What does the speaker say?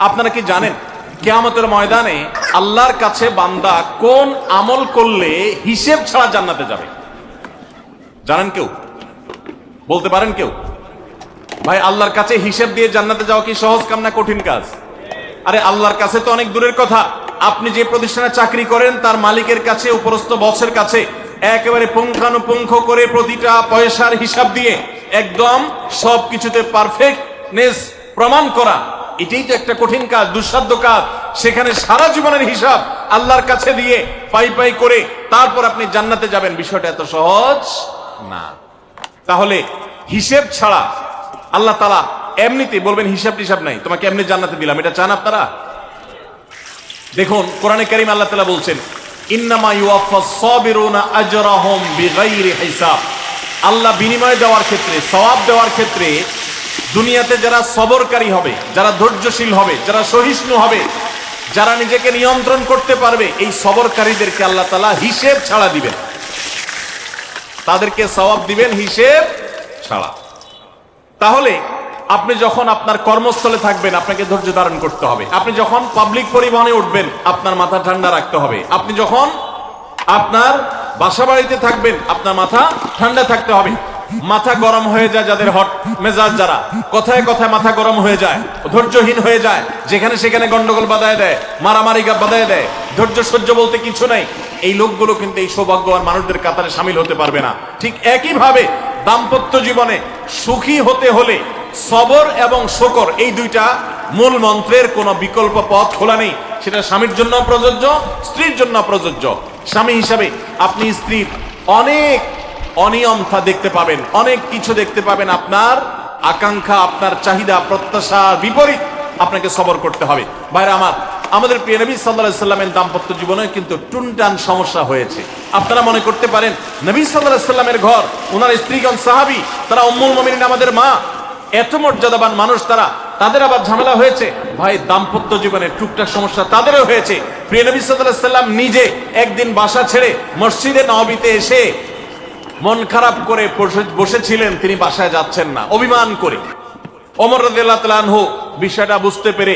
আপনারা কি জানেন কিয়ামতের ময়দানে আল্লাহর কাছে বান্দা কোন আমল করলে হিসেব ছাড়া জান্নাতে যাবে? জানেন কেউ? বলতে পারেন কেউ? ভাই, আল্লাহর কাছে হিসেব দিয়ে জান্নাতে যাওয়া কি সহজ কাম না কঠিন কাজ? আরে আল্লাহর কাছে তো অনেক দূরের কথা। আপনি যে প্রতিষ্ঠানে চাকরি করেন তার মালিকের কাছে, উপরস্থ বসের কাছে একেবারে পুঙ্খানুপুঙ্খ করে প্রতিটা পয়সার হিসাব দিয়ে একদম সবকিছুতে পারফেক্টনেস প্রমাণ করা, এটাই তো একটা কঠিন কাজ, দুঃসাধ্য কাজ। সেখানে সারা জীবনের হিসাব আল্লাহর কাছে দিয়ে পাই পাই করে তারপর আপনি জান্নাতে যাবেন, বিষয়টা এত সহজ না। তাহলে হিসেব ছাড়া আল্লাহ তাআলা এমনিতে বলবেন হিসাব টিসাব নাই, তোমাকে এমনি জান্নাতে দিলাম, এটা চান আপনারা? দেখুন কোরআনে কারীম আল্লাহ তাআলা বলছেন ইন্নামা ইউওয়াফাস সাবিরুনা আজরাহুম বিগাইরি হিসাব। আল্লাহ বিনিময় দেওয়ার ক্ষেত্রে, সওয়াব দেওয়ার ক্ষেত্রে দুনিয়াতে যারা সবরকারী হবে, যারা ধৈর্যশীল হবে, যারা সহিষ্ণু হবে, যারা নিজেকে নিয়ন্ত্রণ করতে পারবে, এই সবরকারীদেরকে আল্লাহ তাআলা হিসেব ছাড়া দিবেন, তাদেরকে সওয়াব দিবেন হিসেব ছাড়া। তাহলে আপনি যখন আপনার কর্মস্থলে থাকবেন আপনাকে ধৈর্য ধারণ করতে হবে। আপনি যখন পাবলিক পরিবহনে উঠবেন আপনার মাথা ঠান্ডা রাখতে হবে। আপনি যখন আপনার বাসা বাড়িতে থাকবেন আপনার মাথা ঠান্ডা থাকতে হবে। মাথা গরম হয়ে যায় যাদের, হট মেজাজ যারা, কথায় কথায় মাথা গরম হয়ে যায়, ধৈর্যহীন হয়ে যায়, যেখানে সেখানে গন্ডগোল বাধায় দেয়, মারামারি বাধায় দেয়, ধৈর্য সহ্য বলতে কিছু নাই, এই লোকগুলো কিন্তু এই সৌভাগ্যবান মানুষদের কাতারে সামিল হতে পারবে না। ঠিক একইভাবে দাম্পত্য জীবনে সুখী হতে হলে সবর এবং শকর, এই দুইটা মূল মন্ত্রের কোনো বিকল্প পথ খোলা নেই। সেটা স্বামীর জন্য প্রযোজ্য, স্ত্রীর জন্য প্রযোজ্য। স্বামী হিসাবে আপনি স্ত্রীর অনেক অনিয়মতা দেখতে পাবেন, অনেক কিছু দেখতে পাবেন, আপনার আকাঙ্ক্ষা, আপনার চাহিদা, প্রত্যাশার বিপরীত আপনাকে সবর করতে হবে। ভাইরা আমার, আমাদের প্রিয় নবী সাল্লাল্লাহু আলাইহি সাল্লামের দাম্পত্য জীবনে কিন্তু টুনটান সমস্যা হয়েছে। আপনারা মনে করতে পারেন নবী সাল্লাল্লাহু আলাইহি সাল্লামের ঘর, ওনার স্ত্রীগণ সাহাবী, তারা উম্মুল মুমিনিন, আমাদের মা, এত মর্যাদাবান মানুষ, তাদের আবার ঝামেলা হয়েছে। ভাই, দাম্পত্য জীবনে টুকটাক সমস্যা তাদেরও হয়েছে। প্রিয় নবী সাল্লাল্লাহু আলাইহি সাল্লাম নিজে একদিন বাসা ছেড়ে মসজিদে নববীতে এসে মন খারাপ করে বসেছিলেন, তিনি বাসায় যাচ্ছেন না, অভিমান করে। ওমর রাদিয়াল্লাহু তাআলা আনহু বিষয়টা বুঝতে পেরে